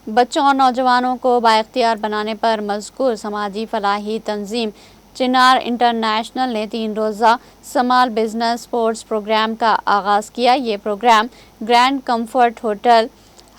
बच्चों और नौजवानों को बाइख्तियार बनाने पर मज़कूर समाजी फलाही तंजीम चिनार इंटरनेशनल ने 3 रोज़ा स्मॉल बिजनेस स्पोर्ट्स प्रोग्राम का आगाज़ किया। ये program grand comfort hotel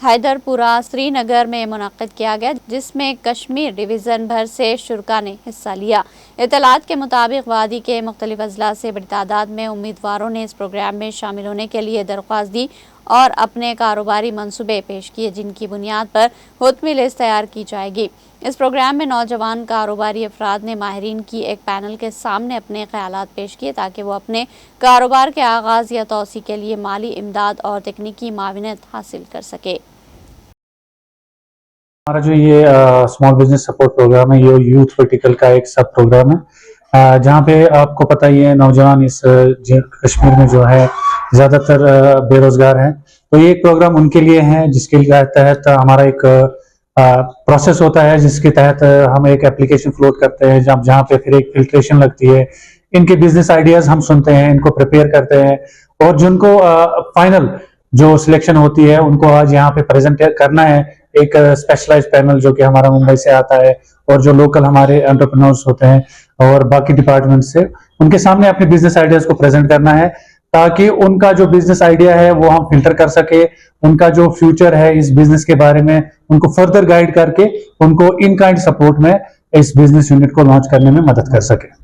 Haiderpora Srinagar में मुनक़्क़िद किया गया, जिसमें कश्मीर डिवीज़न भर से शुरा ने हिस्सा लिया। इत्तलात के मुताबिक वादी के मुख्तलिफ अजला से बड़ी तादाद में उम्मीदवारों ने इस प्रोग्राम में शामिल होने के लिए दरख्वास्त दी और अपने कारोबारी मंसूबे पेश किए, जिनकी बुनियाद पर हुतमी लिस्ट तैयार की जाएगी। इस प्रोग्राम में नौजवान कारोबारी अफराद ने माहिरीन की एक पैनल के सामने अपने ख्यालात पेश किए ताकि वो अपने कारोबार के आगाज़ या तोसी के लिए माली इमदाद और तकनीकी माविनत हासिल कर सके। हमारा जो ये स्मॉल बिजनेस सपोर्ट प्रोग्राम है, ये यूथ वर्टिकल का एक सब प्रोग्राम है, जहाँ पे आपको पता ही है नौजवान इस कश्मीर में जो है ज़्यादातर बेरोजगार हैं। तो ये एक प्रोग्राम उनके लिए है, जिसके तहत हमारा एक प्रोसेस होता है, जिसके तहत हम एक एप्लीकेशन फ्लोट करते हैं, जहाँ पे फिर एक फिल्ट्रेशन लगती है। इनके बिजनेस आइडियाज हम सुनते हैं, इनको प्रिपेयर करते हैं और जिनको फाइनल जो सिलेक्शन होती है उनको आज यहाँ पे प्रेजेंट करना है एक स्पेशलाइज्ड पैनल जो कि हमारा मुंबई से आता है और जो लोकल हमारे एंटरप्रेन्योर्स होते हैं और बाकी डिपार्टमेंट से, उनके सामने अपने बिजनेस आइडियाज को प्रेजेंट करना है ताकि उनका जो बिजनेस आइडिया है वो हम फिल्टर कर सके, उनका जो फ्यूचर है इस बिजनेस के बारे में उनको फर्दर गाइड करके उनको इन काइंड सपोर्ट में इस बिजनेस यूनिट को लॉन्च करने में मदद कर सके।